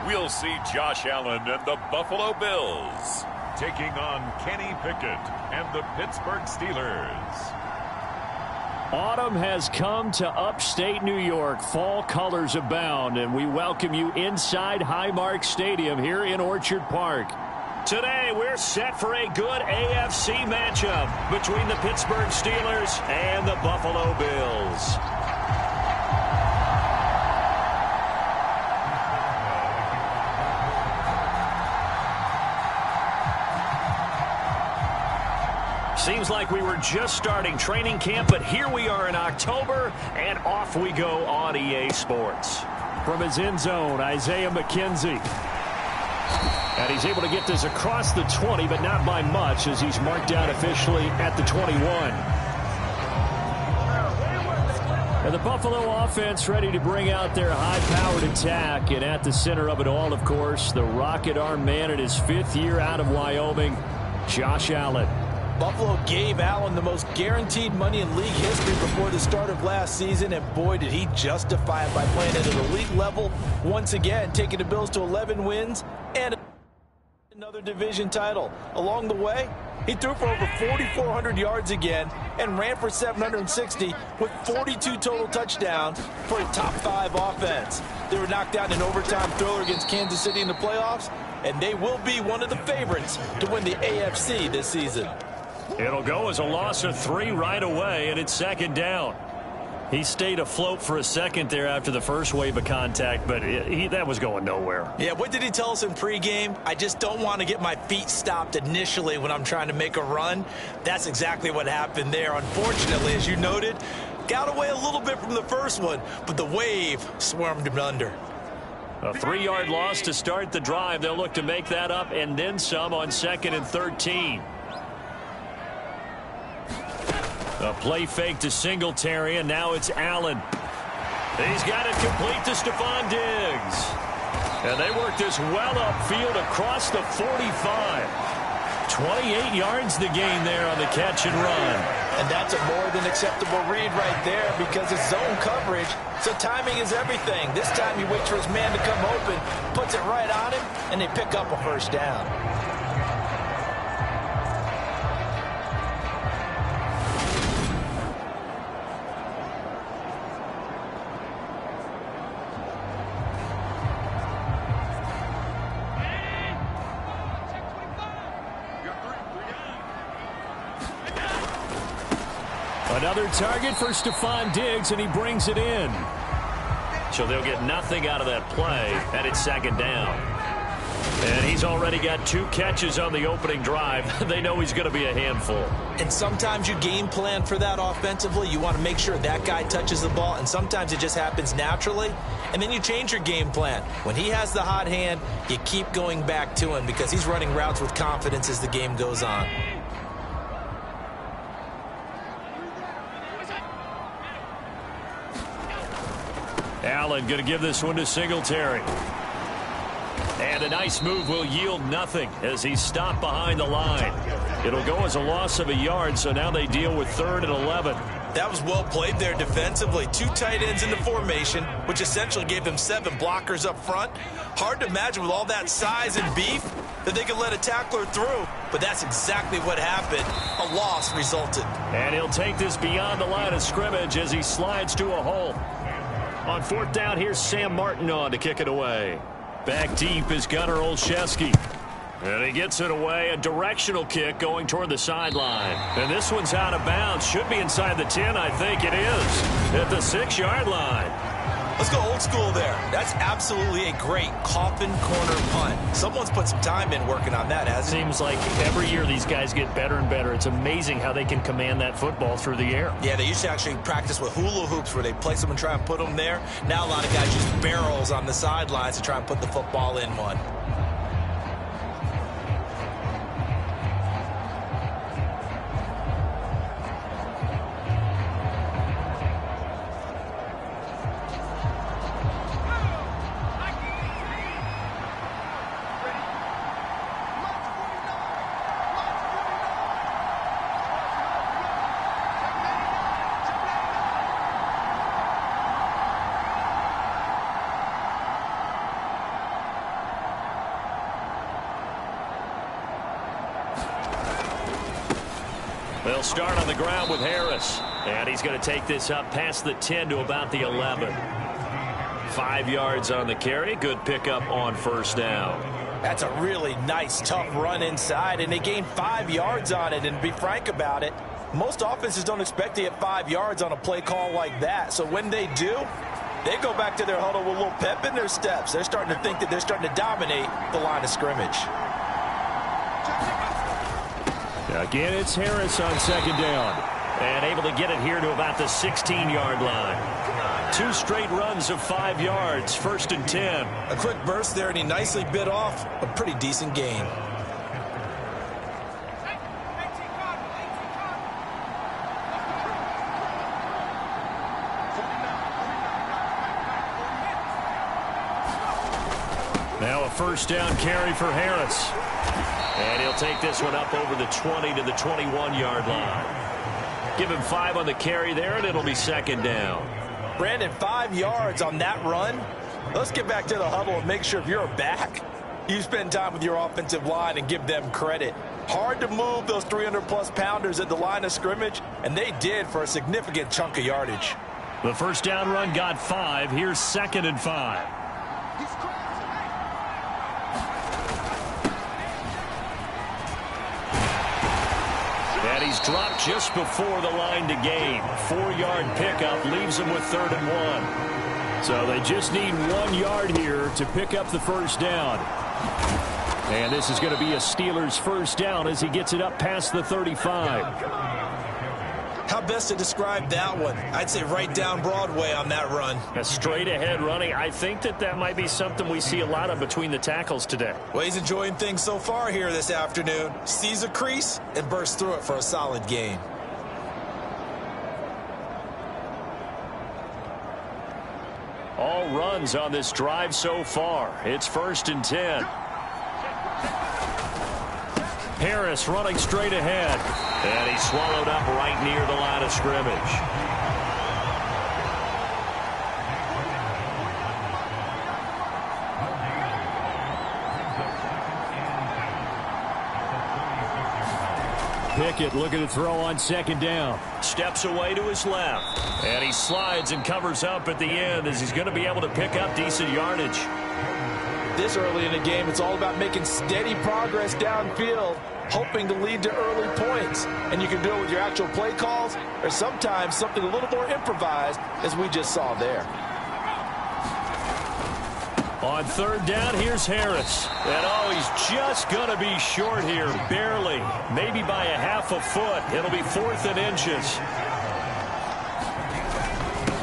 we'll see Josh Allen and the Buffalo Bills taking on Kenny Pickett and the Pittsburgh Steelers. Autumn has come to upstate New York. Fall colors abound, and we welcome you inside Highmark Stadium here in Orchard Park. Today, we're set for a good AFC matchup between the Pittsburgh Steelers and the Buffalo Bills. Seems like we were just starting training camp, but here we are in October, and off we go on EA Sports. From his end zone, Isaiah McKenzie. And he's able to get this across the 20, but not by much, as he's marked down officially at the 21. And the Buffalo offense ready to bring out their high-powered attack. And at the center of it all, of course, the rocket arm man in his 5th year out of Wyoming, Josh Allen. Buffalo gave Allen the most guaranteed money in league history before the start of last season, and boy, did he justify it by playing at an elite level once again, taking the Bills to 11 wins and another division title. Along the way, he threw for over 4,400 yards again and ran for 760 with 42 total touchdowns for a top-5 offense. They were knocked out in an overtime thriller against Kansas City in the playoffs, and they will be one of the favorites to win the AFC this season. It'll go as a loss of 3 right away, and it's 2nd down. He stayed afloat for a second there after the first wave of contact, but that was going nowhere. Yeah, what did he tell us in pregame? I just don't want to get my feet stopped initially when I'm trying to make a run. That's exactly what happened there. Unfortunately, as you noted, got away a little bit from the first one, but the wave swarmed him under. A 3-yard loss to start the drive. They'll look to make that up and then some on 2nd and 13. A play fake to Singletary, and now it's Allen. He's got it complete to Stephon Diggs. And they work this well upfield across the 45. 28 yards the gain there on the catch and run. And that's a more than acceptable read right there because it's zone coverage, so timing is everything. This time he waits for his man to come open, puts it right on him, and they pick up a first down. Another target for Stephon Diggs, and he brings it in. So they'll get nothing out of that play, and it's 2nd down. And he's already got 2 catches on the opening drive. They know he's going to be a handful. And sometimes you game plan for that offensively. You want to make sure that guy touches the ball, and sometimes it just happens naturally. And then you change your game plan. When he has the hot hand, you keep going back to him because he's running routes with confidence as the game goes on. Allen going to give this one to Singletary. And a nice move will yield nothing as he's stopped behind the line. It'll go as a loss of a yard, so now they deal with 3rd and 11. That was well played there defensively. 2 tight ends in the formation, which essentially gave them 7 blockers up front. Hard to imagine with all that size and beef that they could let a tackler through, but that's exactly what happened. A loss resulted. And he'll take this beyond the line of scrimmage as he slides to a hole. On 4th down, here's Sam Martin on to kick it away. Back deep is Gunnar Olszewski. And he gets it away. A directional kick going toward the sideline. And this one's out of bounds. Should be inside the 10, I think it is. At the 6-yard line. Let's go old school there. That's absolutely a great coffin corner punt. Someone's put some time in working on that, hasn't it? Seems like every year these guys get better and better. It's amazing how they can command that football through the air. Yeah, they used to actually practice with hula hoops where they place them and try and put them there. Now a lot of guys use barrels on the sidelines to try and put the football in one. They'll start on the ground with Harris. And he's going to take this up past the 10 to about the 11. 5 yards on the carry. Good pickup on first down. That's a really nice, tough run inside, and they gained 5 yards on it. And to be frank about it, most offenses don't expect to get 5 yards on a play call like that. So when they do, they go back to their huddle with a little pep in their steps. They're starting to think that they're starting to dominate the line of scrimmage. Again, it's Harris on second down. And able to get it here to about the 16-yard line. 2 straight runs of 5 yards, 1st and 10. A quick burst there, and he nicely bit off a pretty decent gain. Now a first down carry for Harris. And he'll take this one up over the 20 to the 21-yard line. Give him 5 on the carry there, and it'll be second down. Brandon, 5 yards on that run. Let's get back to the huddle and make sure if you're a back, you spend time with your offensive line and give them credit. Hard to move those 300-plus pounders at the line of scrimmage, and they did for a significant chunk of yardage. The first down run got 5. Here's 2nd and 5. And he's dropped just before the line to gain. 4-yard pickup leaves him with 3rd and 1. So they just need 1 yard here to pick up the first down. And this is going to be a Steelers first down as he gets it up past the 35. How best to describe that one? I'd say right down Broadway on that run. A straight ahead running. I think that might be something we see a lot of between the tackles today. Well, he's enjoying things so far here this afternoon. Sees a crease and bursts through it for a solid gain. All runs on this drive so far. It's 1st and 10. Harris running straight ahead. And he's swallowed up right near the line of scrimmage. Pickett looking to throw on second down. Steps away to his left. And he slides and covers up at the end as he's going to be able to pick up decent yardage. This early in the game, it's all about making steady progress downfield, hoping to lead to early points. And you can do it with your actual play calls or sometimes something a little more improvised, as we just saw there. On 3rd down, here's Harris. And oh, he's just going to be short here, barely. Maybe by a half a foot. It'll be 4th and inches.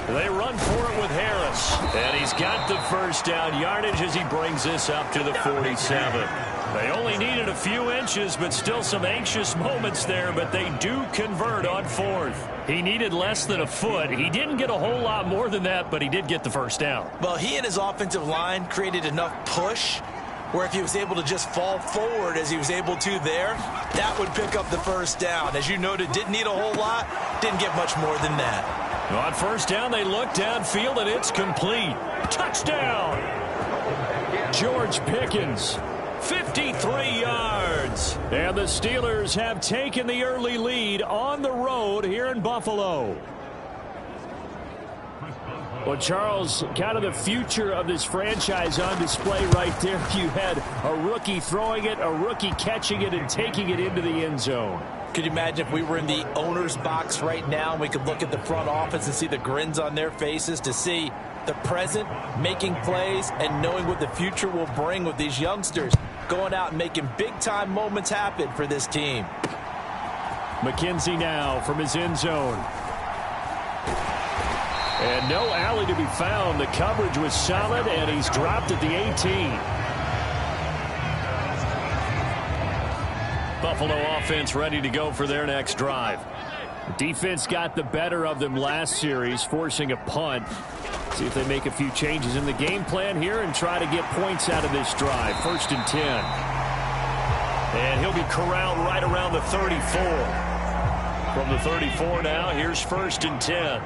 They run for it with Harris. And he's got the first down yardage as he brings this up to the 47. They only needed a few inches, but still some anxious moments there, but they do convert on 4th. He needed less than a foot. He didn't get a whole lot more than that, but he did get the first down. Well, he and his offensive line created enough push where if he was able to just fall forward as he was able to there, that would pick up the first down. As you noted, didn't need a whole lot, didn't get much more than that. On first down, they look downfield, and it's complete. Touchdown! George Pickens, 53 yards. And the Steelers have taken the early lead on the road here in Buffalo. Well, Charles, kind of the future of this franchise on display right there. You had a rookie throwing it, a rookie catching it, and taking it into the end zone. Could you imagine if we were in the owner's box right now and we could look at the front office and see the grins on their faces, to see the present making plays and knowing what the future will bring with these youngsters going out and making big-time moments happen for this team. McKenzie now from his end zone. And no alley to be found. The coverage was solid, and he's dropped at the 18. Buffalo offense ready to go for their next drive. Defense got the better of them last series, forcing a punt. See if they make a few changes in the game plan here and try to get points out of this drive. 1st and 10. And he'll be corralled right around the 34. From the 34 now, here's 1st and 10.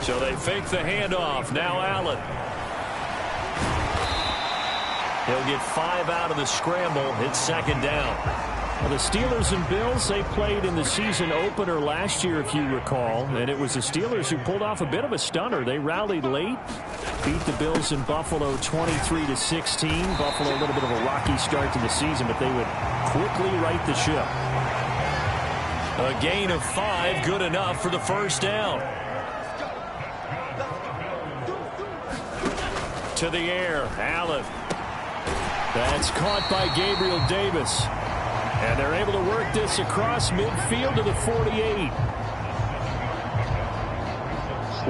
So they fake the handoff. Now Allen. He'll get 5 out of the scramble. It's second down. Well, the Steelers and Bills, they played in the season opener last year, if you recall, and it was the Steelers who pulled off a bit of a stunner. They rallied late, beat the Bills in Buffalo 23-16. Buffalo a little bit of a rocky start to the season, but they would quickly right the ship. A gain of 5, good enough for the first down. To the air, Allen. That's caught by Gabriel Davis. And they're able to work this across midfield to the 48.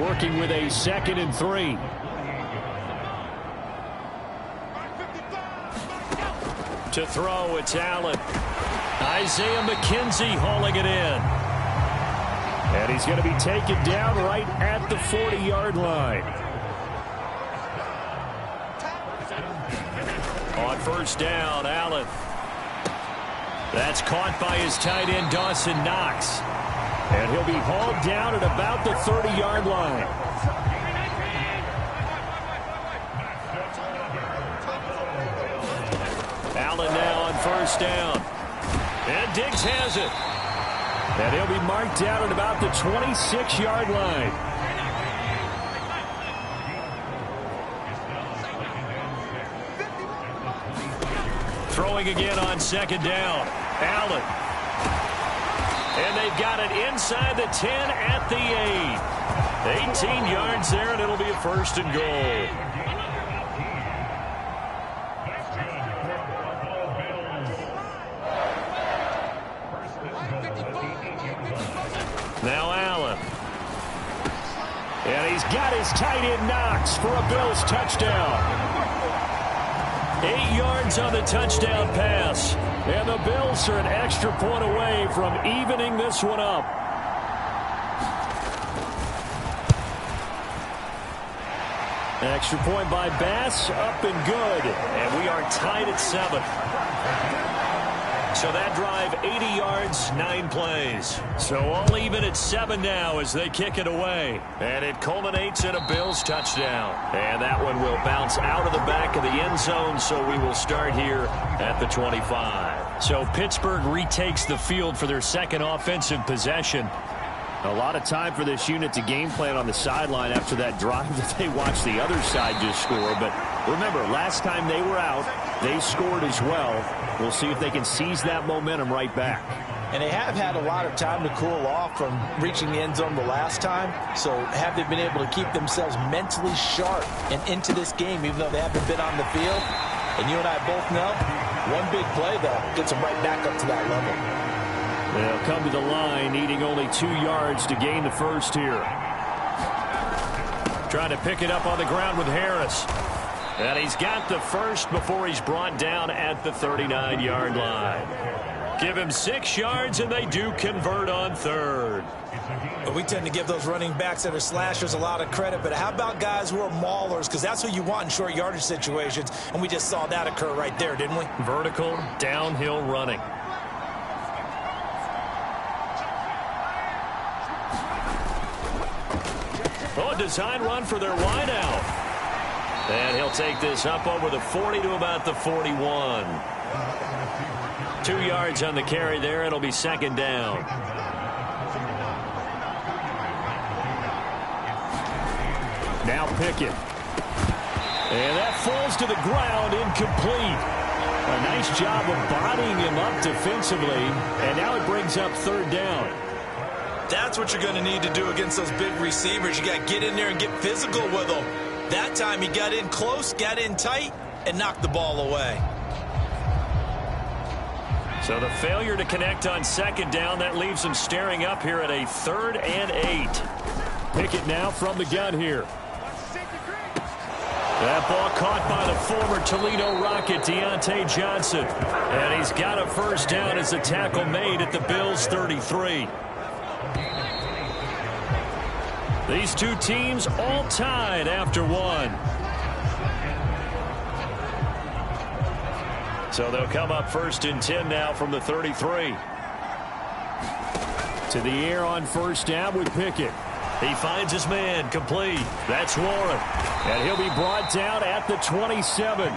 Working with a 2nd and 3. To throw, it's Allen. Isaiah McKenzie hauling it in. And he's going to be taken down right at the 40-yard line. On first down, Allen. That's caught by his tight end, Dawson Knox. And he'll be hauled down at about the 30-yard line. Allen now on first down. And Diggs has it. And he'll be marked down at about the 26-yard line. Throwing again on second down. Allen. And they've got it inside the 10 at the 8. 18 yards there, and it'll be a first and goal. Now Allen. And he's got his tight end Knox for a Bills touchdown. 8 yards on the touchdown pass. And the Bills are an extra point away from evening this one up. Extra point by Bass, up and good. And we are tied at 7. So that drive, 80 yards, 9 plays. So all even at 7 now as they kick it away. And it culminates in a Bills touchdown. And that one will bounce out of the back of the end zone, so we will start here at the 25. So Pittsburgh retakes the field for their second offensive possession. A lot of time for this unit to game plan on the sideline after that drive that they watched the other side just score. But remember, last time they were out, they scored as well. We'll see if they can seize that momentum right back. And they have had a lot of time to cool off from reaching the end zone the last time. So have they been able to keep themselves mentally sharp and into this game, even though they haven't been on the field? And you and I both know, one big play, though, gets them right back up to that level. They'll come to the line, needing only 2 yards to gain the first here. Trying to pick it up on the ground with Harris. And he's got the first before he's brought down at the 39-yard line. Give him 6 yards, and they do convert on third. But we tend to give those running backs that are slashers a lot of credit, but how about guys who are maulers? Because that's what you want in short yardage situations, and we just saw that occur right there, didn't we? Vertical, downhill running. Oh, a design run for their wideout. And he'll take this up over the 40 to about the 41. 2 yards on the carry there. It'll be second down. Now Pickett. And that falls to the ground, incomplete. A nice job of bodying him up defensively. And now it brings up third down. That's what you're going to need to do against those big receivers. You got to get in there and get physical with them. That time he got in close, got in tight, and knocked the ball away. So the failure to connect on second down, that leaves him staring up here at a 3rd and 8. Pickett now from the gun here. That ball caught by the former Toledo Rocket, Deontay Johnson. And he's got a first down as the tackle made at the Bills' 33. These two teams all tied after one. So they'll come up 1st and 10 now from the 33. To the air on first down with Pickett. He finds his man, complete. That's Warren. And he'll be brought down at the 27.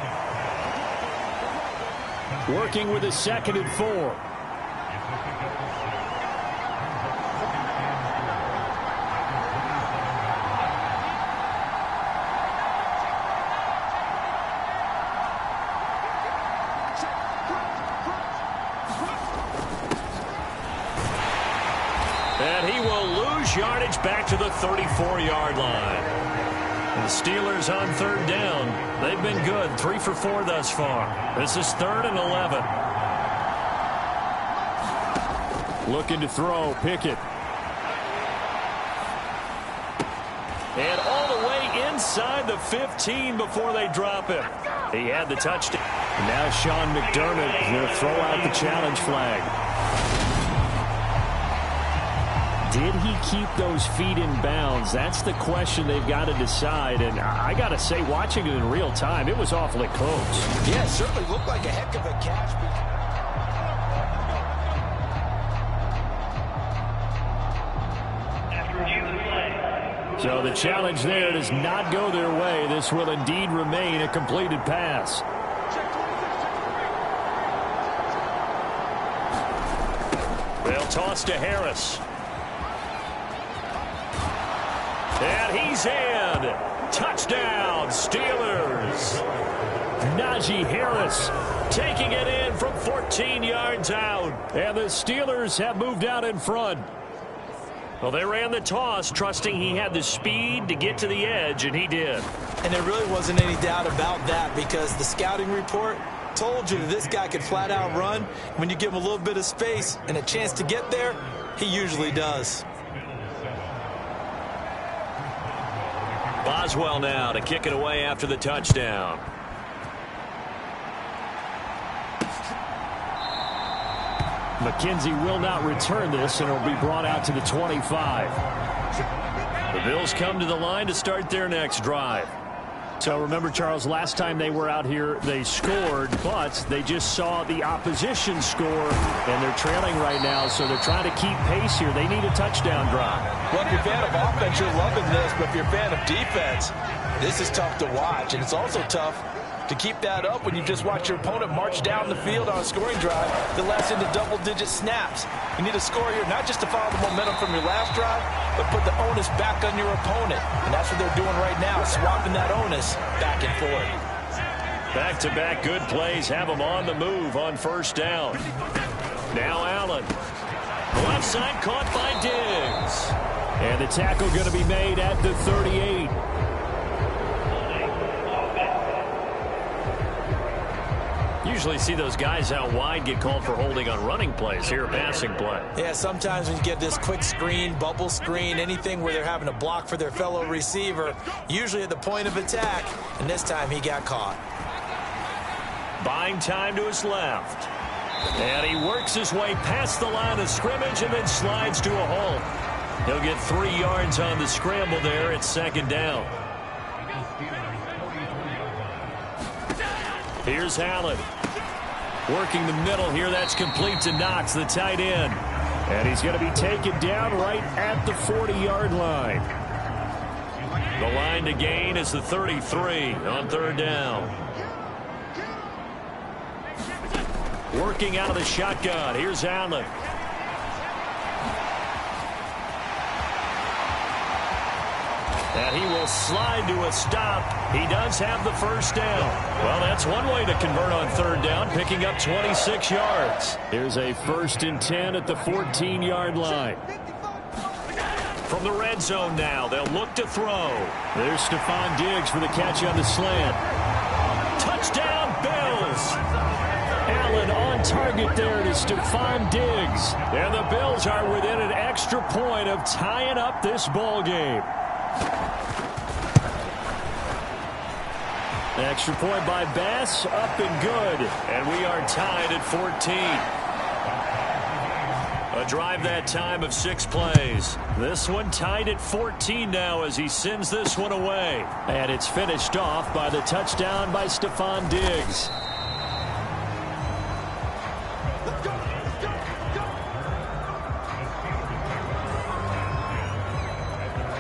Working with a 2nd and 4. And he will lose yardage back to the 34-yard line. The Steelers on 3rd down. They've been good, 3 for 4 thus far. This is 3rd and 11. Looking to throw, Pickett. And all the way inside the 15 before they drop him. He had the touchdown. Now Sean McDermott will throw out the challenge flag. Did he keep those feet in bounds? That's the question they've got to decide. And I got to say, watching it in real time, it was awfully close. Yeah, it certainly looked like a heck of a catch. So the challenge there does not go their way. This will indeed remain a completed pass. They'll toss to Harris. And he's in. Touchdown, Steelers. Najee Harris Taking it in from 14 yards out. and the Steelers have moved out in front. Well, they ran the toss, trusting he had the speed to get to the edge, and he did. And there really wasn't any doubt about that because the scouting report told you that this guy could flat out run. When you give him a little bit of space and a chance to get there, he usually does. Boswell now to kick it away after the touchdown. McKenzie will not return this, and it'll be brought out to the 25. The Bills come to the line to start their next drive. So remember, Charles, last time they were out here, they scored, but they just saw the opposition score, and they're trailing right now, so they're trying to keep pace here. They need a touchdown drive. Well, if you're a fan of offense, you're loving this, but if you're a fan of defense, this is tough to watch, and it's also tough to keep that up when you just watch your opponent march down the field on a scoring drive that lasts into double-digit snaps. You need a score here not just to follow the momentum from your last drive, but put the onus back on your opponent. And that's what they're doing right now, swapping that onus back and forth. Back-to-back good plays have them on the move on 1st down. Now Allen. Left side caught by Diggs. And the tackle going to be made at the 38. Usually see those guys out wide get called for holding on running plays. Here, a passing play. Yeah, sometimes when you get this quick screen, bubble screen, anything where they're having to block for their fellow receiver, usually at the point of attack, and this time he got caught. Buying time to his left. And he works his way past the line of scrimmage and then slides to a hole. He'll get 3 yards on the scramble there at 2nd down. Here's Allen. Working the middle here. That's complete to Knox, the tight end. And he's going to be taken down right at the 40-yard line. The line to gain is the 33 on 3rd down. Working out of the shotgun. Here's Allen. And he will slide to a stop. He does have the 1st down. Well, that's one way to convert on 3rd down, picking up 26 yards. Here's a 1st and 10 at the 14-yard line. From the red zone now, they'll look to throw. There's Stephon Diggs for the catch on the slant. Touchdown, Bills! Allen on target there to Stephon Diggs. And the Bills are within an extra point of tying up this ball game. Extra point by Bass, up and good. And we are tied at 14. A drive that time of 6 plays. This one tied at 14 now as he sends this one away. And it's finished off by the touchdown by Stephon Diggs.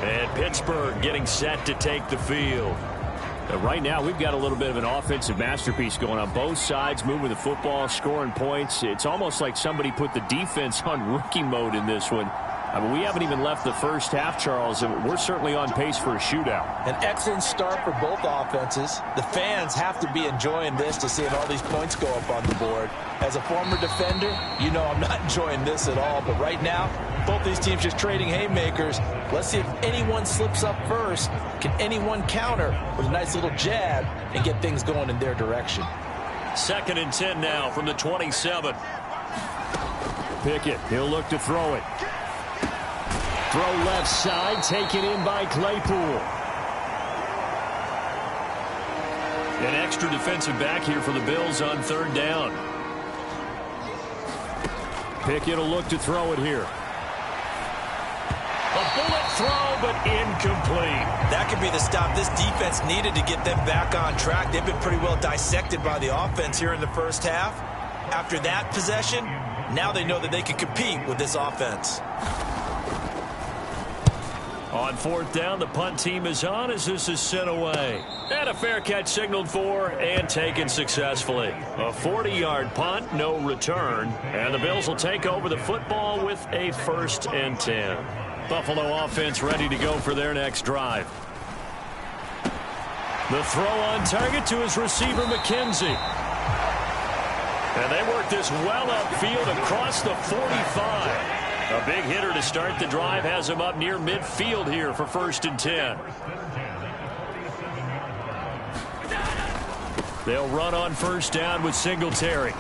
And Pittsburgh getting set to take the field. Right now, we've got a little bit of an offensive masterpiece going on both sides, moving the football, scoring points. It's almost like somebody put the defense on rookie mode in this one. I mean, we haven't even left the first half, Charles, and we're certainly on pace for a shootout. An excellent start for both offenses. The fans have to be enjoying this to seeing all these points go up on the board. As a former defender, you know I'm not enjoying this at all. But right now, both these teams just trading haymakers. Let's see if anyone slips up first. Can anyone counter with a nice little jab and get things going in their direction? 2nd and 10 now from the 27. Pickett, he'll look to throw it. Throw left side, taken in by Claypool. An extra defensive back here for the Bills on 3rd down. Pickett will look to throw it here. A bullet throw, but incomplete. That could be the stop this defense needed to get them back on track. They've been pretty well dissected by the offense here in the first half. After that possession, now they know that they can compete with this offense. On 4th down, the punt team is on as this is sent away. And a fair catch signaled for and taken successfully. A 40-yard punt, no return. And the Bills will take over the football with a 1st and 10. Buffalo offense ready to go for their next drive. The throw on target to his receiver, McKenzie. And they work this well upfield across the 45. A big hitter to start the drive has him up near midfield here for 1st and 10. They'll run on 1st down with Singletary.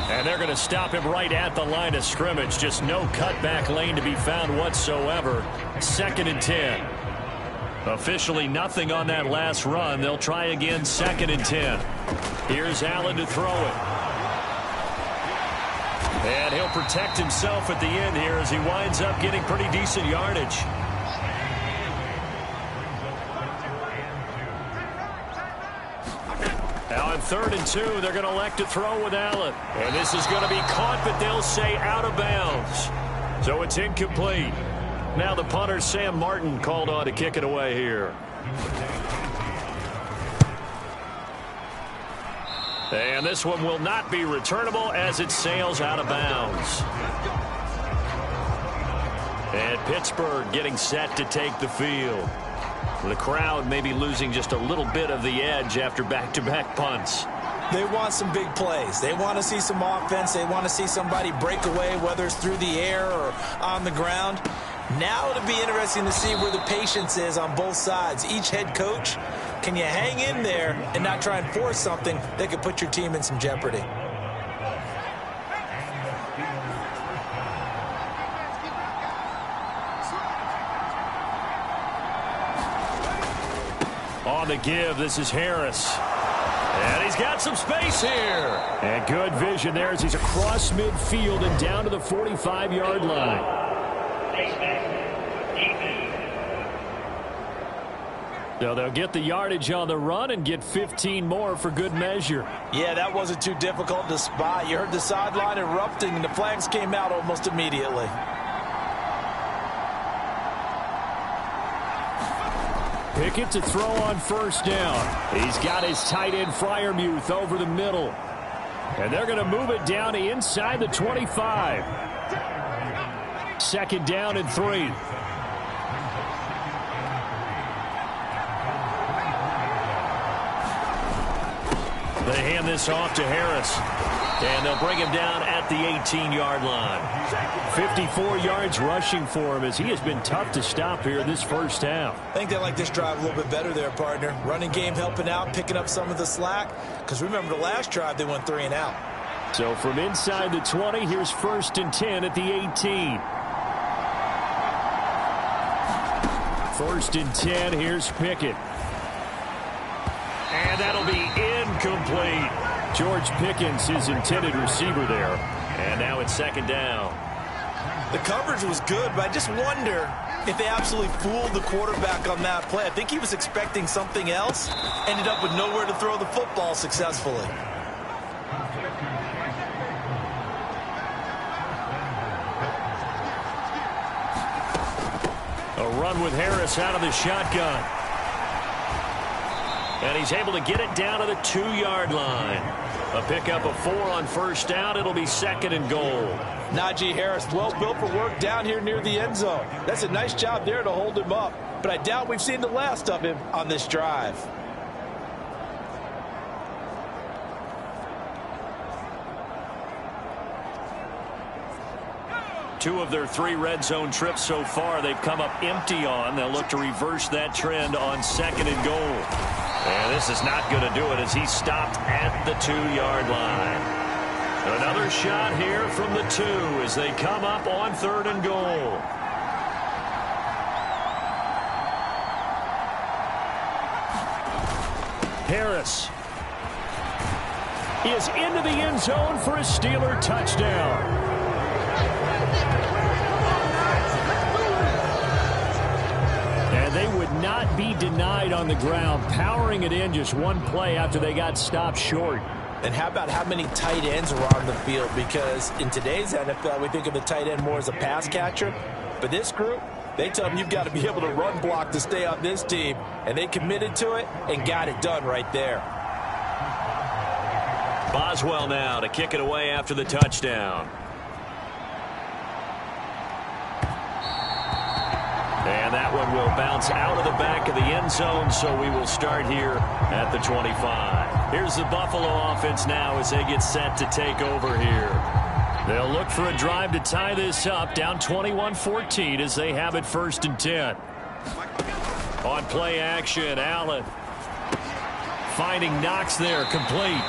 And they're going to stop him right at the line of scrimmage. Just no cutback lane to be found whatsoever. 2nd and 10. Officially nothing on that last run. They'll try again 2nd and 10. Here's Allen to throw it. And he'll protect himself at the end here as he winds up getting pretty decent yardage. Now on 3rd and 2, they're going to elect to throw with Allen. And this is going to be caught, but they'll say out of bounds. So it's incomplete. Now the punter, Sam Martin, called on to kick it away here. And this one will not be returnable as it sails out of bounds. And Pittsburgh getting set to take the field. The crowd may be losing just a little bit of the edge after back-to-back punts. They want some big plays. They want to see some offense. They want to see somebody break away, whether it's through the air or on the ground. Now it'll be interesting to see where the patience is on both sides. Each head coach, can you hang in there and not try and force something that could put your team in some jeopardy? On the give, this is Harris. And he's got some space here. And good vision there as he's across midfield and down to the 45-yard line. So they'll get the yardage on the run and get 15 more for good measure. Yeah, that wasn't too difficult to spot. You heard the sideline erupting, and the flags came out almost immediately. Pickett to throw on 1st down. He's got his tight end Freiermuth over the middle. And they're going to move it down to inside the 25. 2nd down and 3. They hand this off to Harris. And they'll bring him down at the 18-yard line. 54 yards rushing for him as he has been tough to stop here this first half. I think they like this drive a little bit better there, partner. Running game helping out, picking up some of the slack. Because remember the last drive, they went 3 and out. So from inside the 20, here's 1st and 10 at the 18. 1st and 10, here's Pickett. And that'll be incomplete. George Pickens, his intended receiver there. And now it's 2nd down. The coverage was good, but I just wonder if they absolutely fooled the quarterback on that play. I think he was expecting something else. Ended up with nowhere to throw the football successfully. A run with Harris out of the shotgun. And he's able to get it down to the 2-yard line. A pickup of 4 on first down. It'll be 2nd and goal. Najee Harris, well built for work down here near the end zone. That's a nice job there to hold him up. But I doubt we've seen the last of him on this drive. Two of their 3 red zone trips so far they've come up empty on. They'll look to reverse that trend on 2nd and goal. And this is not going to do it as he stopped at the 2-yard line. Another shot here from the 2 as they come up on 3rd and goal. Harris is into the end zone for a Steeler touchdown. And they would not be denied on the ground, powering it in just one play after they got stopped short. And how about how many tight ends are on the field? Because in today's NFL, we think of the tight end more as a pass catcher. But this group, they tell them you've got to be able to run block to stay on this team. And they committed to it and got it done right there. Boswell now to kick it away after the touchdown. And that one will bounce out of the back of the end zone, so we will start here at the 25. Here's the Buffalo offense now as they get set to take over here. They'll look for a drive to tie this up, down 21-14 as they have it 1st and 10. On play action, Allen finding Knox there, complete.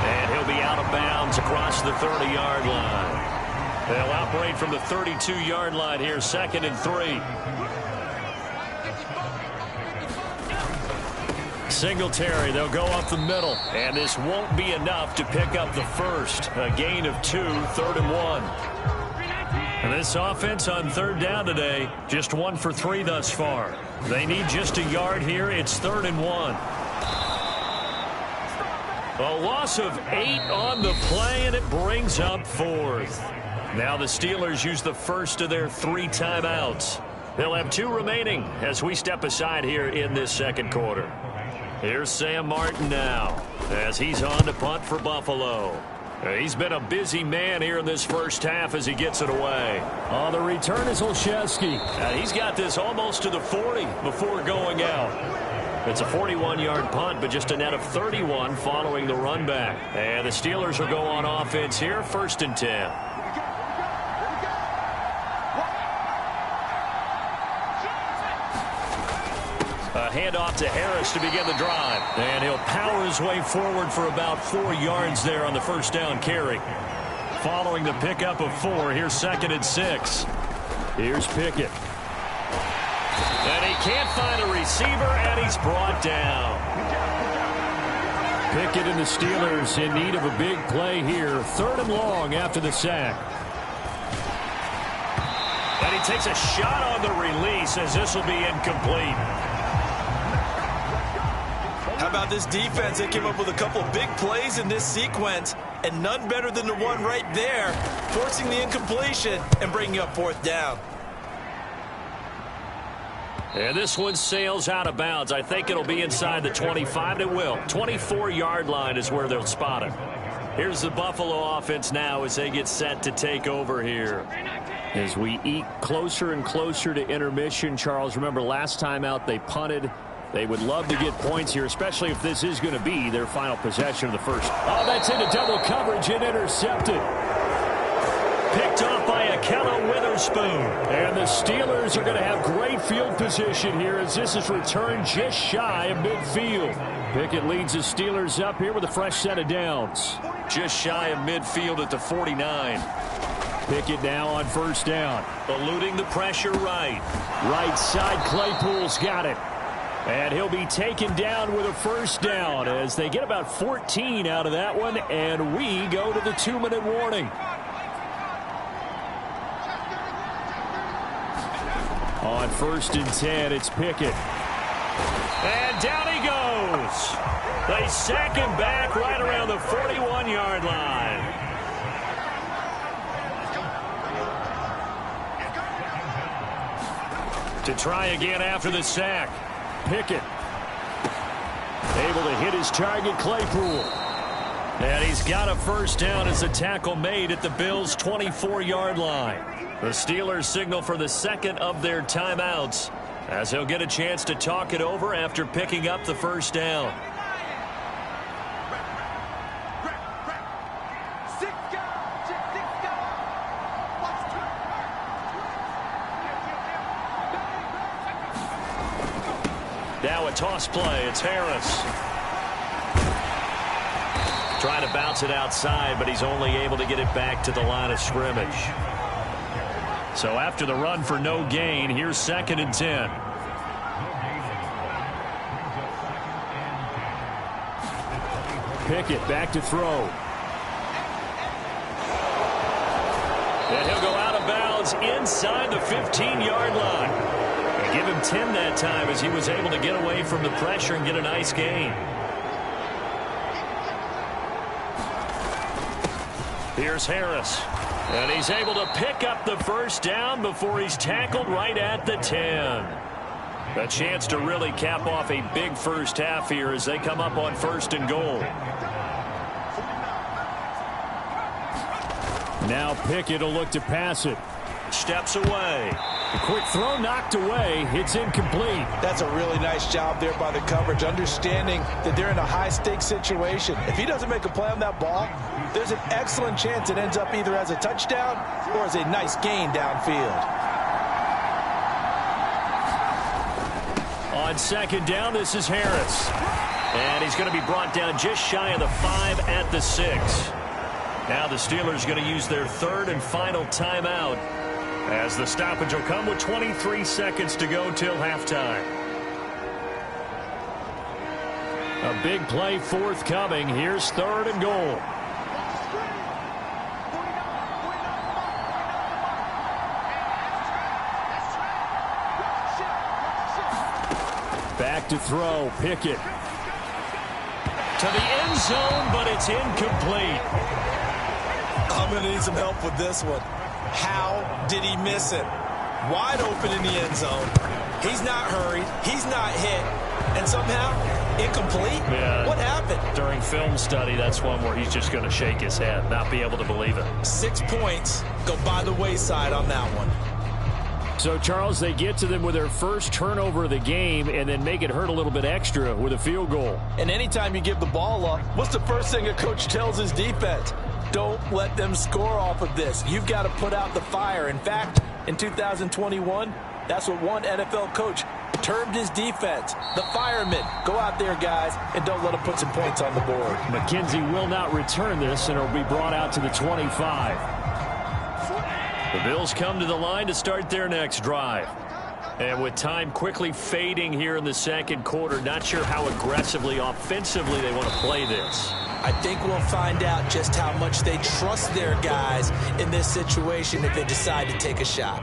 And he'll be out of bounds across the 30-yard line. They'll operate from the 32-yard line here, 2nd and 3. Singletary, they'll go up the middle. And this won't be enough to pick up the first. A gain of 2, 3rd and 1. And this offense on 3rd down today, just 1 for 3 thus far. They need just a yard here. It's 3rd and 1. A loss of 8 on the play, and it brings up 4th. Now the Steelers use the first of their 3 timeouts. They'll have 2 remaining as we step aside here in this 2nd quarter. Here's Sam Martin now as he's on to punt for Buffalo. He's been a busy man here in this first half as he gets it away. On the return is Olszewski. He's got this almost to the 40 before going out. It's a 41-yard punt, but just a net of 31 following the run back. And the Steelers will go on offense here, 1st and 10. A handoff to Harris to begin the drive. And he'll power his way forward for about 4 yards there on the 1st down carry. Following the pickup of 4, here's 2nd and 6. Here's Pickett. And he can't find a receiver, and he's brought down. Pickett and the Steelers in need of a big play here. 3rd and long after the sack. And he takes a shot on the release as this will be incomplete. How about this defense? They came up with a couple of big plays in this sequence, and none better than the one right there, forcing the incompletion and bringing up 4th down. And this one sails out of bounds. I think it'll be inside the 25. It will. 24-yard line is where they'll spot it. Here's the Buffalo offense now as they get set to take over here. As we eke closer and closer to intermission, Charles, remember last time out they punted. They would love to get points here, especially if this is going to be their final possession of the first. Oh, that's into double coverage and intercepted. Picked off by Ahkello Witherspoon. And the Steelers are going to have great field position here as this is returned just shy of midfield. Pickett leads the Steelers up here with a fresh set of downs. Just shy of midfield at the 49. Pickett now on 1st down. Eluding the pressure right. Right side, Claypool's got it. And he'll be taken down with a 1st down as they get about 14 out of that one, and we go to the 2-minute warning. On 1st and 10, it's Pickett. And down he goes. They sack him back right around the 41-yard line. To try again after the sack. Pickett Able to hit his target, Claypool. And he's got a first down as a tackle made at the Bills' 24-yard line. The Steelers signal for the second of their timeouts as he'll get a chance to talk it over after picking up the first down. Now a toss play. It's Harris. Trying to bounce it outside, but he's only able to get it back to the line of scrimmage. So after the run for no gain, here's 2nd and 10. Pickett back to throw. And he'll go out of bounds inside the 15-yard line. And give him 10 that time as he was able to get away from the pressure and get a nice gain. Here's Harris. And he's able to pick up the first down before he's tackled right at the 10. A chance to really cap off a big first half here as they come up on 1st and goal. Now Pickett will look to pass it. Steps away. A quick throw knocked away. It's incomplete. That's a really nice job there by the coverage, understanding that they're in a high-stakes situation. If he doesn't make a play on that ball, there's an excellent chance it ends up either as a touchdown or as a nice gain downfield. On 2nd down, this is Harris. And he's going to be brought down just shy of the 5 at the 6. Now the Steelers are going to use their 3rd and final timeout as the stoppage will come with 23 seconds to go till halftime. A big play forthcoming. Here's 3rd and goal. Back to throw. Pickett. To the end zone, but it's incomplete. I'm going to need some help with this one. How did he miss it? Wide open in the end zone. He's not hurried. He's not hit. And somehow, incomplete? Yeah. What happened? During film study, that's one where he's just going to shake his head, not be able to believe it. 6 points go by the wayside on that one. So, Charles, they get to them with their first turnover of the game and then make it hurt a little bit extra with a field goal. And anytime you give the ball up, what's the first thing a coach tells his defense? Don't let them score off of this. You've got to put out the fire. In fact, in 2021, that's what one NFL coach termed his defense. The firemen. Go out there, guys, and don't let them put some points on the board. McKenzie will not return this, and it'll be brought out to the 25. The Bills come to the line to start their next drive. And with time quickly fading here in the 2nd quarter, not sure how aggressively, offensively they want to play this. I think we'll find out just how much they trust their guys in this situation if they decide to take a shot.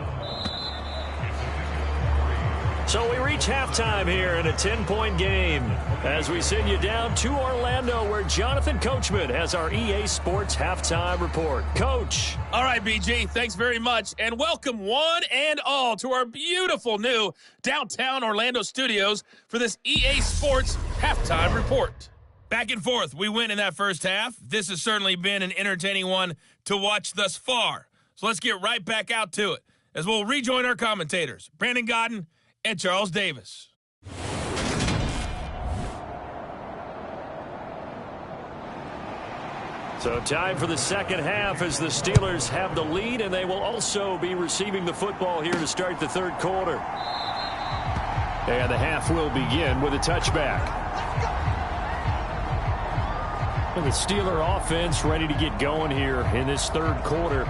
So we reach halftime here in a 10-point game as we send you down to Orlando where Jonathan Coachman has our EA Sports Halftime Report. Coach. All right, BG, thanks very much. And welcome one and all to our beautiful new downtown Orlando studios for this EA Sports Halftime Report. Back and forth, we win in that first half. This has certainly been an entertaining one to watch thus far. So let's get right back out to it as we'll rejoin our commentators, Brandon Godden and Charles Davis. So time for the second half as the Steelers have the lead, and they will also be receiving the football here to start the 3rd quarter. And the half will begin with a touchback. And the Steeler offense ready to get going here in this 3rd quarter.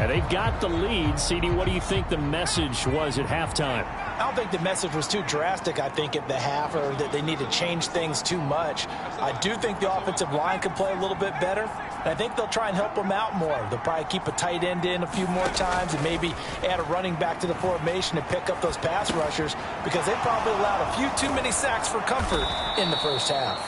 And they've got the lead. CD, what do you think the message was at halftime? I don't think the message was too drastic, I think, at the half, or that they need to change things too much. I do think the offensive line could play a little bit better, and I think they'll try and help them out more. They'll probably keep a tight end in a few more times and maybe add a running back to the formation and pick up those pass rushers because they probably allowed a few too many sacks for comfort in the first half.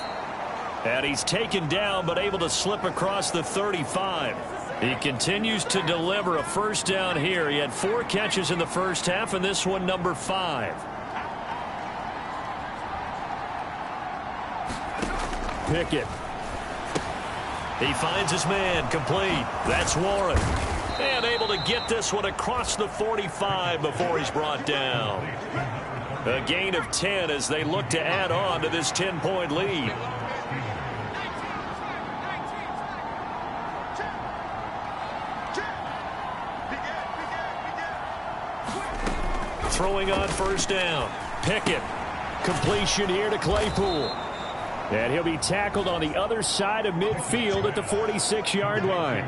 And he's taken down but able to slip across the 35. He continues to deliver a first down here. He had 4 catches in the first half, and this one number 5. Pickett. He finds his man, complete. That's Warren. And able to get this one across the 45 before he's brought down. A gain of 10 as they look to add on to this 10-point lead. Throwing on first down. Pickett. Completion here to Claypool. And he'll be tackled on the other side of midfield at the 46-yard line.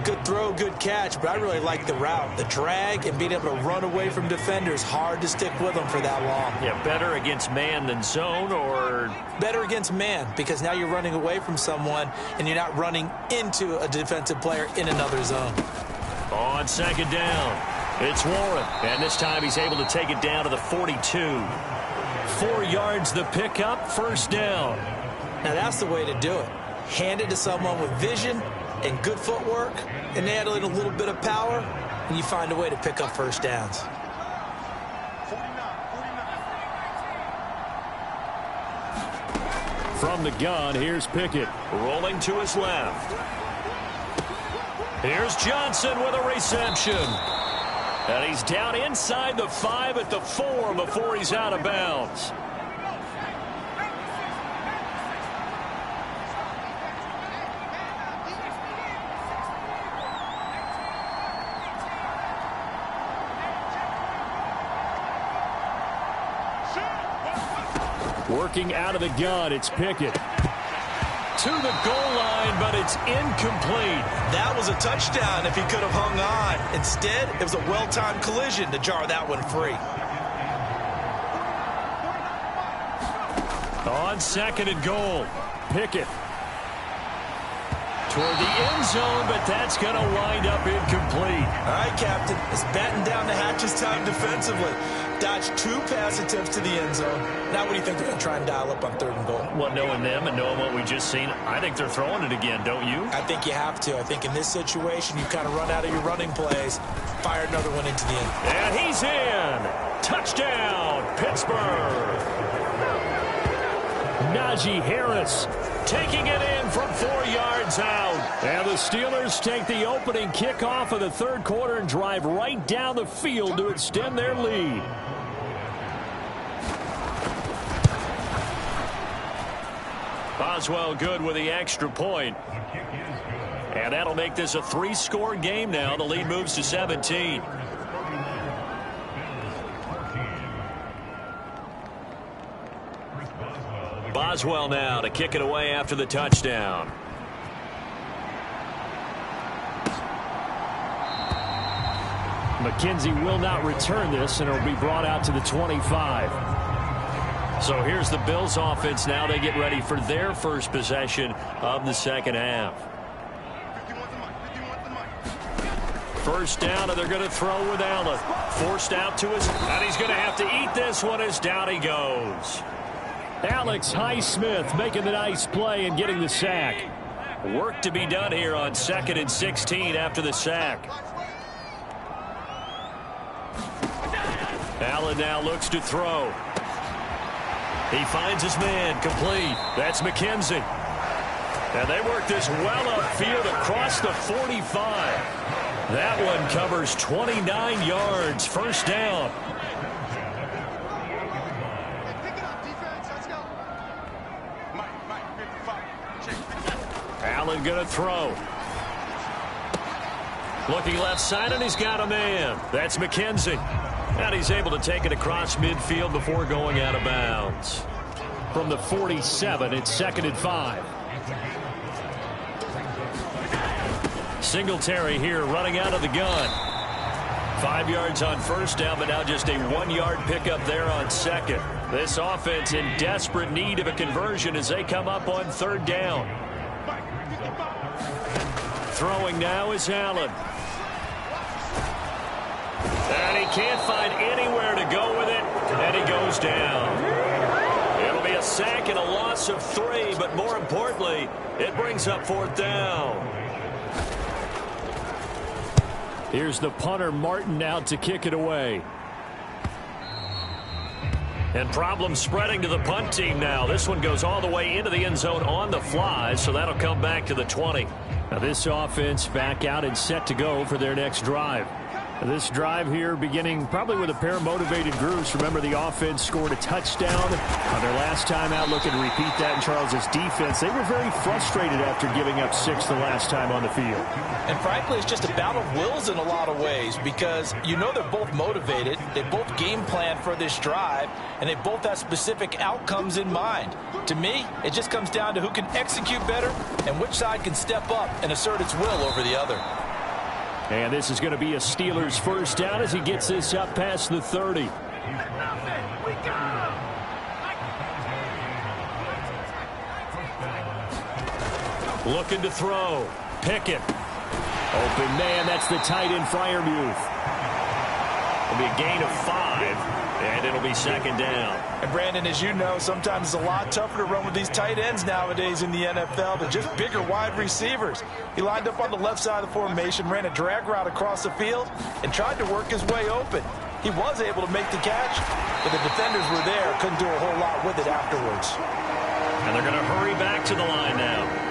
Good throw, good catch, but I really like the route. The drag and being able to run away from defenders, hard to stick with them for that long. Yeah, better against man than zone, or? Better against man, because now you're running away from someone and you're not running into a defensive player in another zone. On second down, it's Warren. And this time he's able to take it down to the 42. 4 yards the pickup, first down. Now that's the way to do it. Hand it to someone with vision and good footwork, and add in a little bit of power, and you find a way to pick up first downs. From the gun, here's Pickett. Rolling to his left. Here's Johnson with a reception. And he's down inside the 5 at the 4 before he's out of bounds. Working out of the gun, it's Pickett. To the goal line, but it's incomplete. That was a touchdown if he could have hung on. Instead, it was a well-timed collision to jar that one free. On second and goal, Pickett. toward the end zone, but that's going to wind up incomplete. All right, Captain. It's batten down the hatches time defensively. Dodged 2 pass attempts to the end zone. Now what do you think they're going to try and dial up on 3rd and goal? Well, knowing them and knowing what we just seen, I think they're throwing it again, don't you? I think you have to. I think in this situation, you kind of run out of your running plays, fire another one into the end. And he's in. Touchdown, Pittsburgh. Najee Harris taking it in from 4 yards out. And the Steelers take the opening kickoff of the 3rd quarter and drive right down the field to extend their lead. Boswell good with the extra point. And that'll make this a 3-score game now. The lead moves to 17. Boswell now to kick it away after the touchdown. McKenzie will not return this, and it'll be brought out to the 25. So here's the Bills offense now. They get ready for their first possession of the second half. First down, and they're going to throw with Allen. Forced out to his, and he's going to have to eat this one as down he goes. Alex Highsmith making the nice play and getting the sack. Work to be done here on 2nd and 16 after the sack. Allen now looks to throw. He finds his man, complete. That's McKenzie. And they work this well upfield across the 45. That one covers 29 yards, first down. Allen going to throw. Looking left side, and he's got a man. That's McKenzie. And he's able to take it across midfield before going out of bounds. From the 47, it's 2nd and 5. Singletary here running out of the gun. 5 yards on first down, but now just a 1-yard pickup there on second. This offense in desperate need of a conversion as they come up on 3rd down. Throwing now is Allen. And he can't find anywhere to go with it, and he goes down. It'll be a sack and a loss of 3, but more importantly, it brings up 4th down. Here's the punter, Martin, out to kick it away. And problems spreading to the punt team now. This one goes all the way into the end zone on the fly, so that'll come back to the 20. Now this offense back out and set to go for their next drive. This drive here beginning probably with a pair of motivated groups. Remember, the offense scored a touchdown on their last time out. Looking to repeat that in Charles's defense. They were very frustrated after giving up 6 the last time on the field. And frankly, it's just a battle of wills in a lot of ways because you know they're both motivated. They both game plan for this drive, and they both have specific outcomes in mind. To me, it just comes down to who can execute better and which side can step up and assert its will over the other. And this is going to be a Steelers first down as he gets this up past the 30. Looking to throw. Pickett. Open man, that's the tight end, Freiermuth. It'll be a gain of 5, and it'll be second down. And Brandon, as you know, sometimes it's a lot tougher to run with these tight ends nowadays in the NFL. They're just bigger wide receivers. He lined up on the left side of the formation, ran a drag route across the field, and tried to work his way open. He was able to make the catch, but the defenders were there, couldn't do a whole lot with it afterwards. And they're going to hurry back to the line now.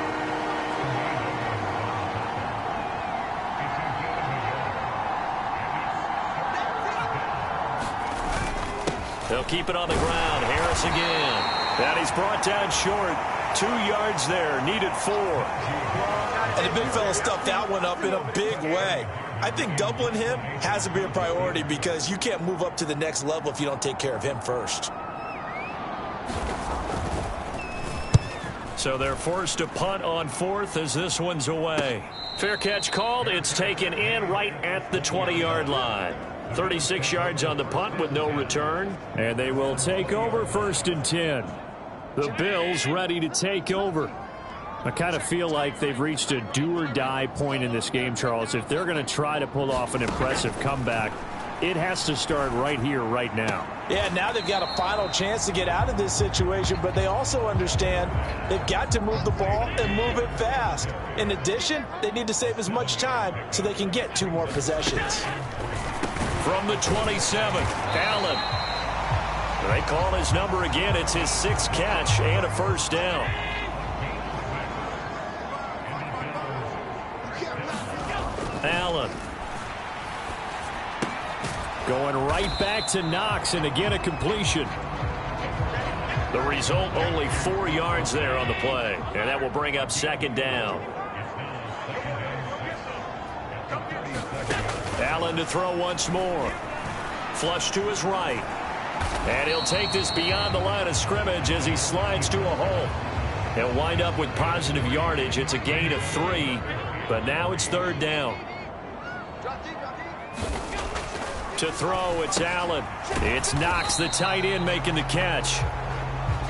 They'll keep it on the ground. Harris again. And he's brought down short. 2 yards there. Needed 4. And the big fella stuffed that one up in a big way. I think doubling him has to be a priority because you can't move up to the next level if you don't take care of him first. So they're forced to punt on 4th as this one's away. Fair catch called. It's taken in right at the 20-yard line. 36 yards on the punt with no return. And they will take over 1st and 10. The Bills ready to take over. I kind of feel like they've reached a do-or-die point in this game, Charles. If they're going to try to pull off an impressive comeback, it has to start right here, right now. Yeah, now they've got a final chance to get out of this situation, but they also understand they've got to move the ball and move it fast. In addition, they need to save as much time so they can get 2 more possessions. From the 27, Allen. They call his number again. It's his 6th catch and a first down. Allen. Going right back to Knox, and again a completion. The result, only 4 yards there on the play. And that will bring up second down. Allen to throw once more. Flush to his right. And he'll take this beyond the line of scrimmage as he slides to a hole. He'll wind up with positive yardage. It's a gain of 3, but now it's 3rd down. To throw, it's Allen. It's Knox, the tight end, making the catch.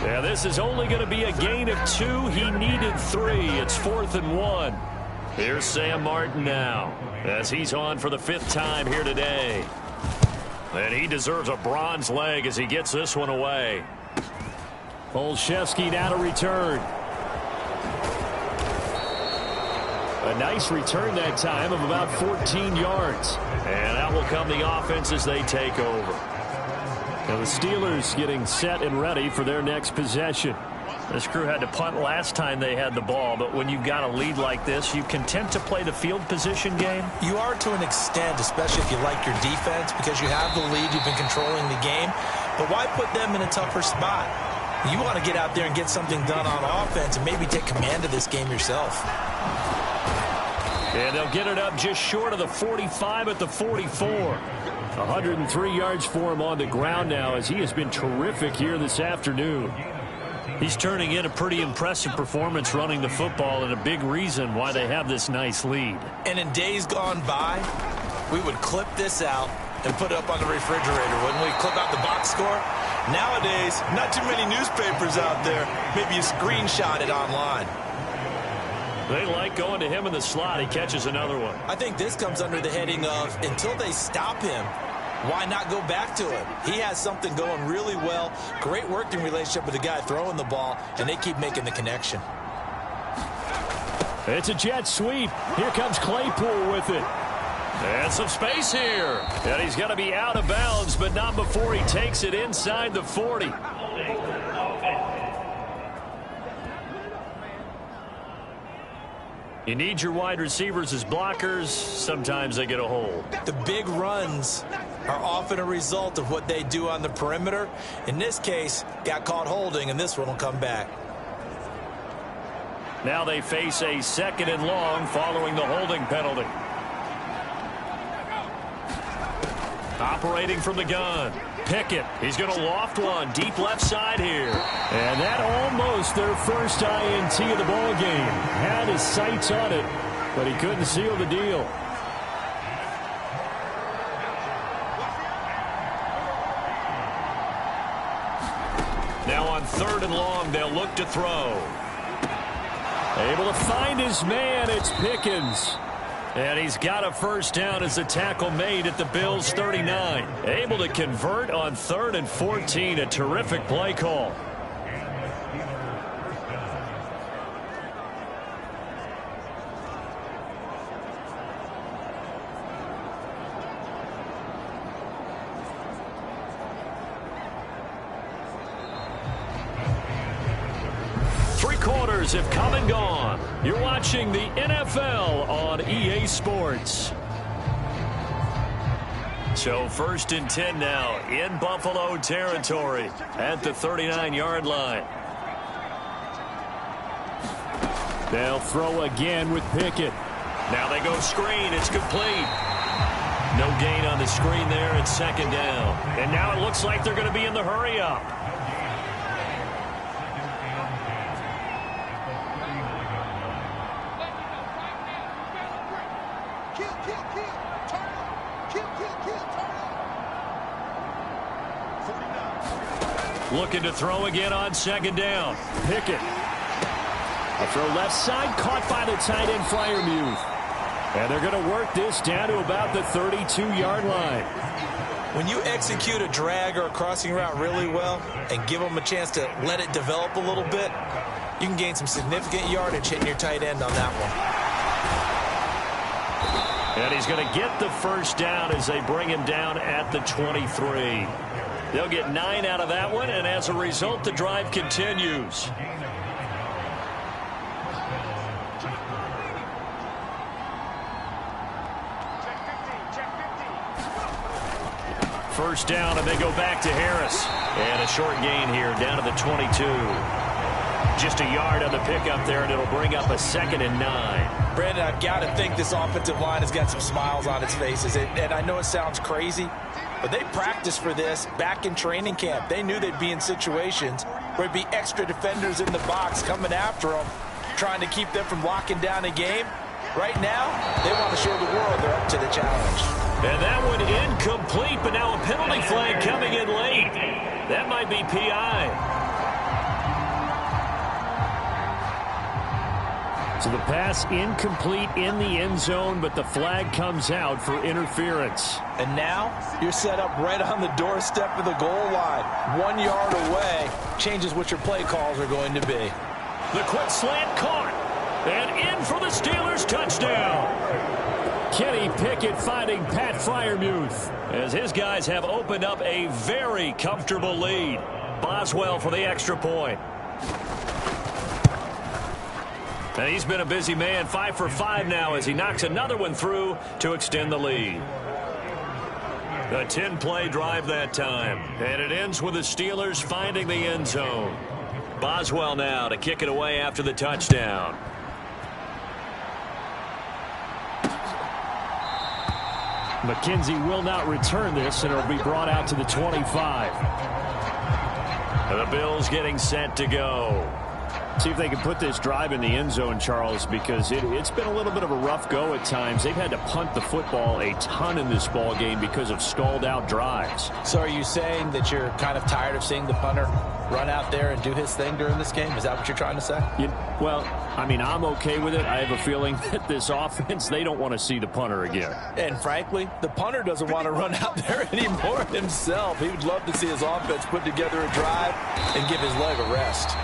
Yeah, this is only going to be a gain of 2. He needed 3. It's 4th and 1. Here's Sam Martin now as he's on for the 5th time here today. And he deserves a bronze leg as he gets this one away. Olszewski now to return. A nice return that time of about 14 yards. And out will come the offense as they take over. Now the Steelers getting set and ready for their next possession. This crew had to punt last time they had the ball, but when you've got a lead like this, you content to play the field position game? You are to an extent, especially if you like your defense, because you have the lead, you've been controlling the game. But why put them in a tougher spot? You want to get out there and get something done on offense and maybe take command of this game yourself. And they'll get it up just short of the 45 at the 44. 103 yards for him on the ground now as he has been terrific here this afternoon. He's turning in a pretty impressive performance running the football, and a big reason why they have this nice lead. And in days gone by, we would clip this out and put it up on the refrigerator, wouldn't we? Clip out the box score. Nowadays, not too many newspapers out there. Maybe you screenshot it online. They like going to him in the slot. He catches another one. I think this comes under the heading of until they stop him, why not go back to him? He has something going really well. Great working relationship with the guy throwing the ball, and they keep making the connection. It's a jet sweep. Here comes Claypool with it. And some space here. And he's going to be out of bounds, but not before he takes it inside the 40. You need your wide receivers as blockers. Sometimes they get a hold. The big runs are often a result of what they do on the perimeter. In this case, got caught holding, and this one will come back. Now they face a 2nd and long following the holding penalty. Operating from the gun. Pickett. He's going to loft one deep left side here. And that almost their first INT of the ball game. Had his sights on it, but he couldn't seal the deal. Now on 3rd and long, they'll look to throw. Able to find his man. It's Pickens. And he's got a first down as the tackle made at the Bills' 39. Able to convert on 3rd and 14. A terrific play call. Quarters have come and gone. You're watching the NFL on EA Sports. So 1st and 10 now in Buffalo territory at the 39-yard line. They'll throw again with Pickett. Now they go screen. It's complete. No gain on the screen there. It's 2nd down. And now it looks like they're going to be in the hurry up. Looking to throw again on 2nd down. Pickett. A throw left side, caught by the tight end Freiermuth. And they're going to work this down to about the 32-yard line. When you execute a drag or a crossing route really well and give them a chance to let it develop a little bit, you can gain some significant yardage hitting your tight end on that one. And he's going to get the first down as they bring him down at the 23. They'll get 9 out of that one, and as a result, the drive continues. First down, and they go back to Harris. And a short gain here, down to the 22. Just a yard on the pickup there, and it'll bring up a 2nd and 9. Brandon, I've got to think this offensive line has got some smiles on its faces. And I know it sounds crazy, but they practiced for this back in training camp. They knew they'd be in situations where there'd be extra defenders in the box coming after them, trying to keep them from locking down a game. Right now, they want to show the world they're up to the challenge. And that one incomplete, but now a penalty flag coming in late. That might be PI. So the pass incomplete in the end zone, but the flag comes out for interference. And now you're set up right on the doorstep of the goal line. 1 yard away changes what your play calls are going to be. The quick slant caught. And in for the Steelers touchdown. Kenny Pickett finding Pat Freiermuth. As his guys have opened up a very comfortable lead. Boswell for the extra point. And he's been a busy man, 5 for 5 now as he knocks another one through to extend the lead. A 10-play drive that time. And it ends with the Steelers finding the end zone. Boswell now to kick it away after the touchdown. McKenzie will not return this, and it'll be brought out to the 25. And the Bills getting set to go. See if they can put this drive in the end zone, Charles, because it's been a little bit of a rough go at times. They've had to punt the football a ton in this ball game because of stalled out drives. So are you saying that you're kind of tired of seeing the punter run out there and do his thing during this game? Is that what you're trying to say? Well, I mean, I'm okay with it. I have a feeling that this offense, they don't want to see the punter again. And frankly, the punter doesn't want to run out there anymore himself. He would love to see his offense put together a drive and give his leg a rest.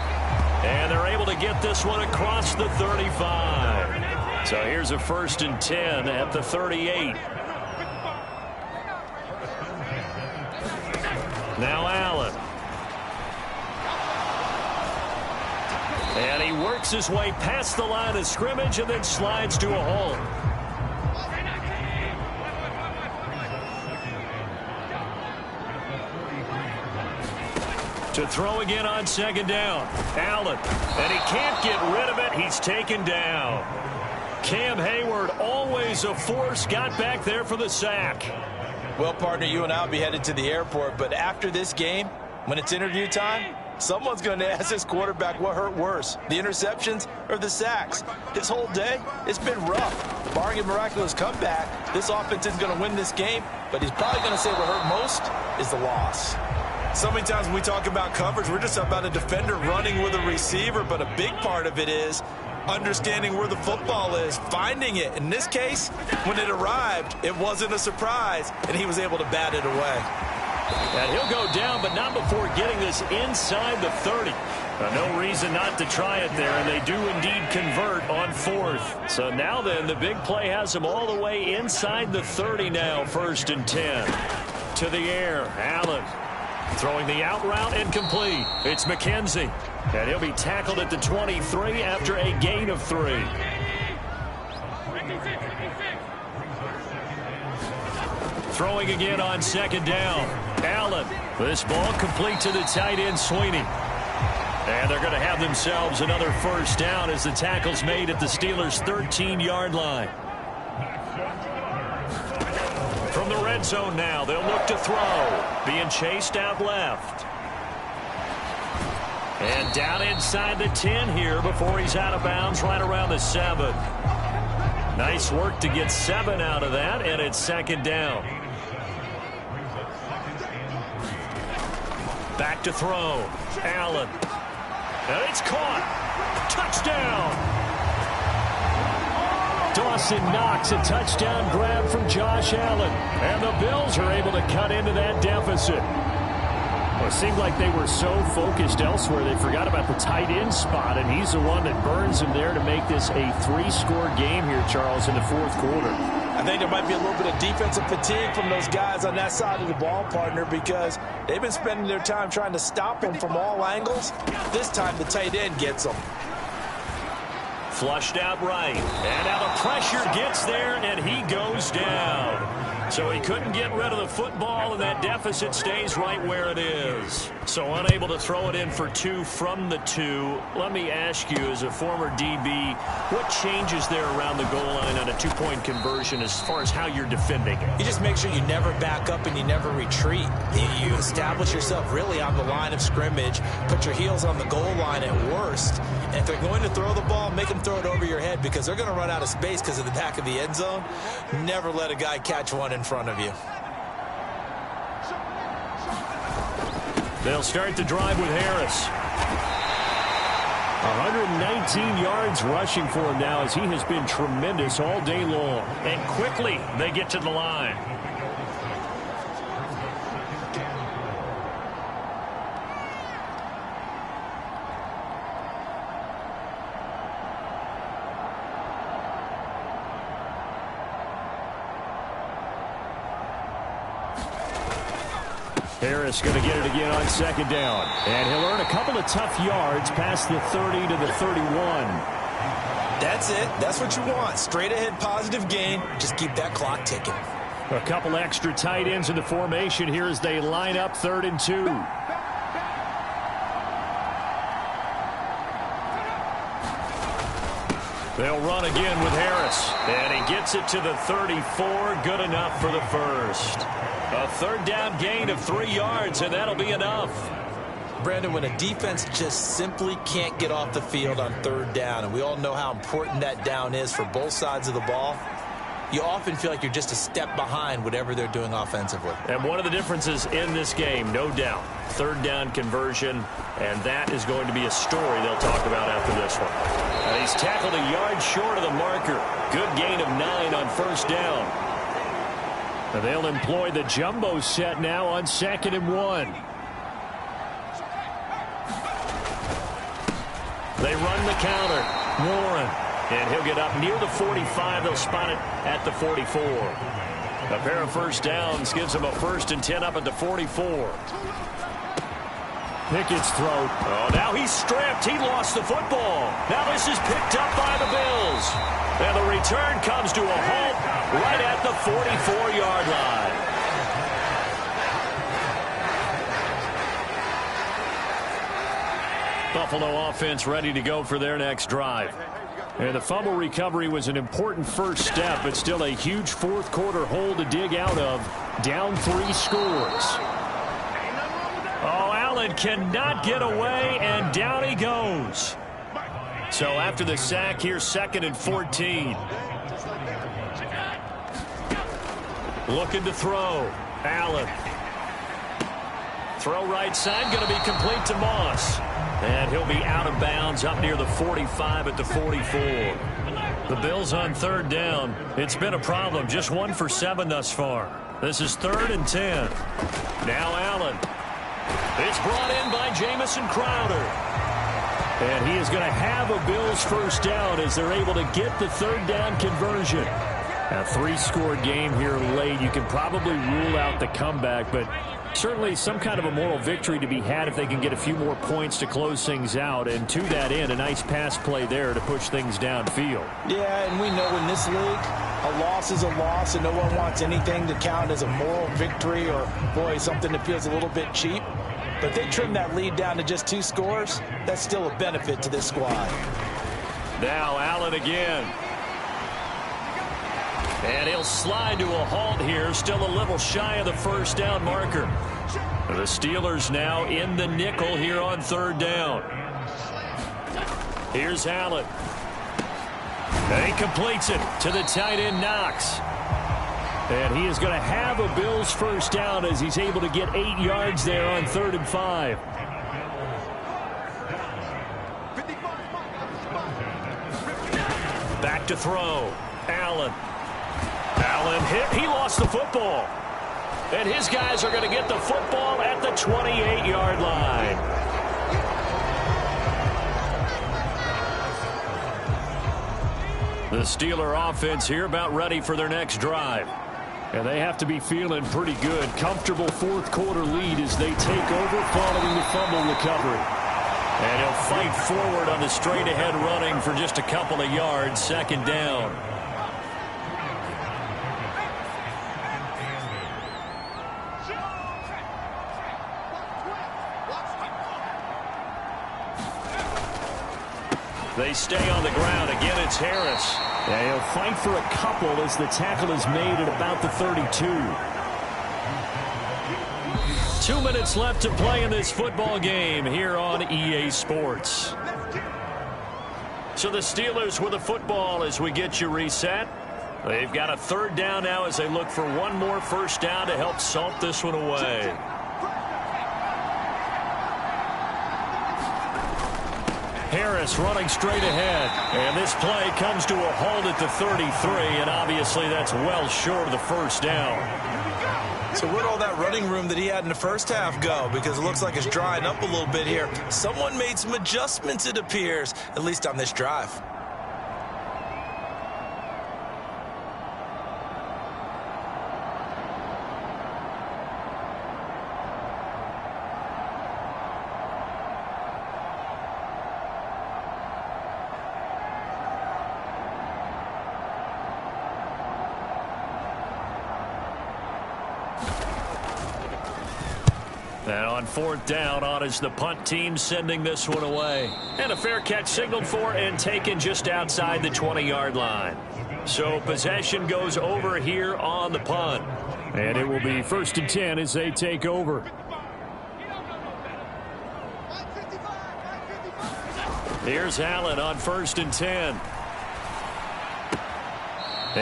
And they're able to get this one across the 35. So here's a 1st and 10 at the 38. Now Allen. And he works his way past the line of scrimmage and then slides to a hole. To throw again on second down. Allen. And he can't get rid of it. He's taken down. Cam Hayward, always a force, got back there for the sack. Well, partner, you and I will be headed to the airport, but after this game, when it's interview time, someone's going to ask this quarterback what hurt worse, the interceptions or the sacks. His whole day, it's been rough. Barring a miraculous comeback, this offense isn't going to win this game, but he's probably going to say what hurt most is the loss. So many times when we talk about coverage, we're just about a defender running with a receiver, but a big part of it is understanding where the football is, finding it. In this case, when it arrived, it wasn't a surprise, and he was able to bat it away. And he'll go down, but not before getting this inside the 30. No reason not to try it there, and they do indeed convert on fourth. So now then, the big play has him all the way inside the 30 now, 1st and 10. To the air, Allen. Throwing the out route incomplete. It's McKenzie. And he'll be tackled at the 23 after a gain of 3. Throwing again on second down. Allen. This ball complete to the tight end, Sweeney. And they're going to have themselves another first down as the tackle's made at the Steelers' 13-yard line. From the red zone now, they'll look to throw. Being chased out left. And down inside the 10 here before he's out of bounds right around the 7. Nice work to get 7 out of that, and it's second down. Back to throw. Allen. And it's caught. Touchdown. Dawson Knox, a touchdown grab from Josh Allen. And the Bills are able to cut into that deficit. Well, it seemed like they were so focused elsewhere, they forgot about the tight end spot, and he's the one that burns him there to make this a 3-score game here, Charles, in the 4th quarter. I think there might be a little bit of defensive fatigue from those guys on that side of the ball, partner, because they've been spending their time trying to stop him from all angles. This time the tight end gets him. Flushed out right. And now the pressure gets there, and he goes down. So he couldn't get rid of the football, and that deficit stays right where it is. So unable to throw it in for 2 from the 2. Let me ask you, as a former DB, what changes there around the goal line on a 2-point conversion as far as how you're defending it? You just make sure you never back up and you never retreat. You establish yourself really on the line of scrimmage, put your heels on the goal line at worst, and if they're going to throw the ball, make them throw it over your head because they're going to run out of space because of the back of the end zone. Never let a guy catch one in front of you. They'll start the drive with Harris. 119 yards rushing for him now as he has been tremendous all day long. And quickly they get to the line. Harris going to get it again on second down. And he'll earn a couple of tough yards past the 30 to the 31. That's it. That's what you want. Straight ahead positive gain. Just keep that clock ticking. A couple extra tight ends in the formation here as they line up 3rd and 2. They'll run again with Harris. And he gets it to the 34. Good enough for the first. A 3rd down gain of 3 yards, and that'll be enough. Brandon, when a defense just simply can't get off the field on 3rd down, and we all know how important that down is for both sides of the ball, you often feel like you're just a step behind whatever they're doing offensively. And one of the differences in this game, no doubt, 3rd down conversion, and that is going to be a story they'll talk about after this one. And he's tackled a yard short of the marker. Good gain of 9 on 1st down. And they'll employ the jumbo set now on 2nd and 1. They run the counter. Warren. And he'll get up near the 45. They'll spot it at the 44. A pair of first downs gives him a 1st and 10 up at the 44. Pickett's throw. Oh, now he's stripped. He lost the football. Now this is picked up by the Bills. And the return comes to a halt right at the 44-yard line. Buffalo offense ready to go for their next drive. And the fumble recovery was an important first step, but still a huge fourth-quarter hole to dig out of. Down 3 scores. Oh, Allen cannot get away, and down he goes. So after the sack, here's 2nd and 14. Looking to throw. Allen. Throw right side, going to be complete to Moss. And he'll be out of bounds up near the 45 at the 44. The Bills on 3rd down. It's been a problem. Just 1 for 7 thus far. This is 3rd and 10. Now Allen. It's brought in by Jamison Crowder. And he is going to have a Bills first down as they're able to get the 3rd down conversion. A 3-score game here late. You can probably rule out the comeback, but certainly some kind of a moral victory to be had if they can get a few more points to close things out. And to that end, a nice pass play there to push things downfield. Yeah, and we know in this league, a loss is a loss, and no one wants anything to count as a moral victory or, boy, something that feels a little bit cheap. But they trim that lead down to just 2 scores. That's still a benefit to this squad. Now Allen again. And he'll slide to a halt here, still a little shy of the first down marker. The Steelers now in the nickel here on 3rd down. Here's Allen. And he completes it to the tight end Knox. And he is going to have a Bills first down as he's able to get 8 yards there on 3rd and 5. Back to throw. Allen. Allen hit. He lost the football. And his guys are going to get the football at the 28-yard line. The Steeler offense here about ready for their next drive. And they have to be feeling pretty good. Comfortable fourth-quarter lead as they take over following the fumble recovery. And he'll fight forward on the straight-ahead running for just a couple of yards. 2nd down. They stay on the ground. Again, it's Harris. Yeah, he'll fight for a couple as the tackle is made at about the 32. 2 minutes left to play in this football game here on EA Sports. So the Steelers with the football as we get you reset. They've got a 3rd down now as they look for one more first down to help salt this one away. Harris running straight ahead. And this play comes to a halt at the 33, and obviously that's well short of the first down. So where'd all that running room that he had in the first half go? Because it looks like it's drying up a little bit here. Someone made some adjustments, it appears, at least on this drive. And on 4th down, on is the punt team sending this one away. And a fair catch signaled for and taken just outside the 20-yard line. So possession goes over here on the punt. And it will be 1st and 10 as they take over. Here's Allen on 1st and 10.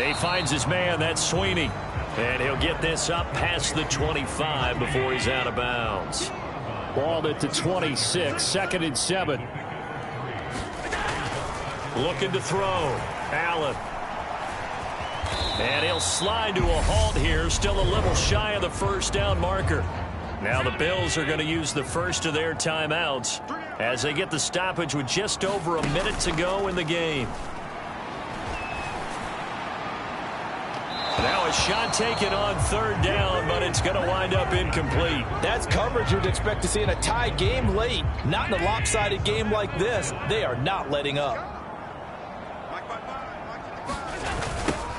He finds his man. That's Sweeney. And he'll get this up past the 25 before he's out of bounds. Ball at the 26, 2nd and 7. Looking to throw. Allen. And he'll slide to a halt here. Still a little shy of the first down marker. Now the Bills are going to use the first of their timeouts as they get the stoppage with just over a minute to go in the game. Now a shot taken on third down, but it's going to wind up incomplete. That's coverage you'd expect to see in a tie game late. Not in a lopsided game like this. They are not letting up.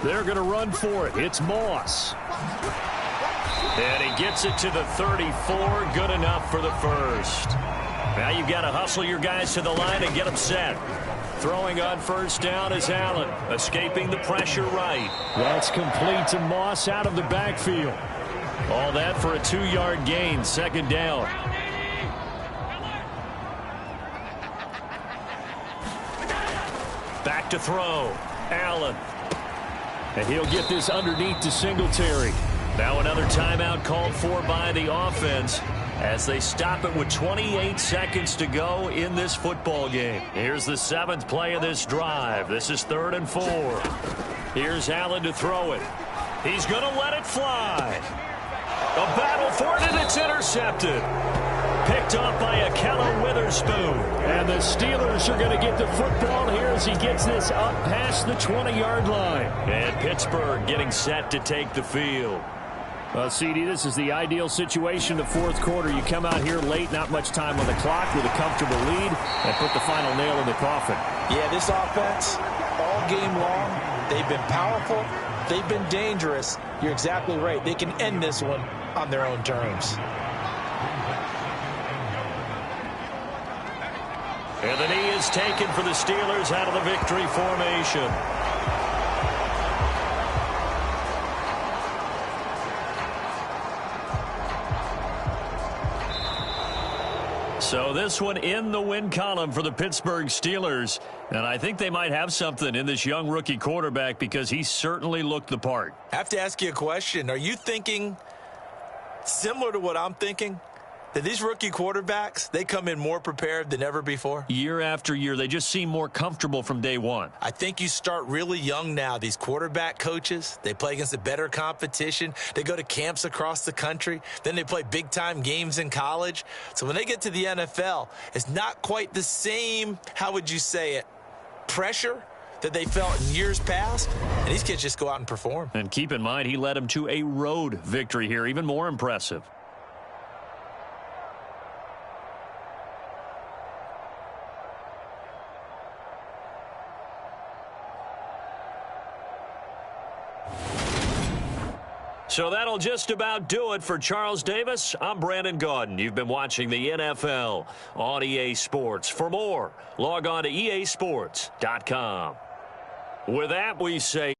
They're going to run for it. It's Moss. And he gets it to the 34. Good enough for the first. Now you've got to hustle your guys to the line and get them set. Throwing on first down is Allen. Escaping the pressure right. That's complete to Moss out of the backfield. All that for a 2-yard gain. Second down. Back to throw. Allen. And he'll get this underneath to Singletary. Now another timeout called for by the offense as they stop it with 28 seconds to go in this football game. Here's the 7th play of this drive. This is 3rd and 4. Here's Allen to throw it. He's going to let it fly. A battle for it, and it's intercepted. Picked off by Ahkello Witherspoon. And the Steelers are going to get the football here as he gets this up past the 20-yard line. And Pittsburgh getting set to take the field. Well, CD, this is the ideal situation. The fourth quarter, you come out here late, not much time on the clock with a comfortable lead, and put the final nail in the coffin. Yeah, this offense, all game long, they've been powerful, they've been dangerous. You're exactly right. They can end this one on their own terms. And the knee is taken for the Steelers out of the victory formation. So this one in the win column for the Pittsburgh Steelers. And I think they might have something in this young rookie quarterback because he certainly looked the part. I have to ask you a question. Are you thinking similar to what I'm thinking? That these rookie quarterbacks, they come in more prepared than ever before? Year after year, they just seem more comfortable from day one. I think you start really young now. These quarterback coaches, they play against a better competition. They go to camps across the country. Then they play big-time games in college. So when they get to the NFL, it's not quite the same, how would you say it, pressure that they felt in years past. And these kids just go out and perform. And keep in mind, he led them to a road victory here, even more impressive. So that'll just about do it for Charles Davis. I'm Brandon Gaudin. You've been watching the NFL on EA Sports. For more, log on to easports.com. With that, we say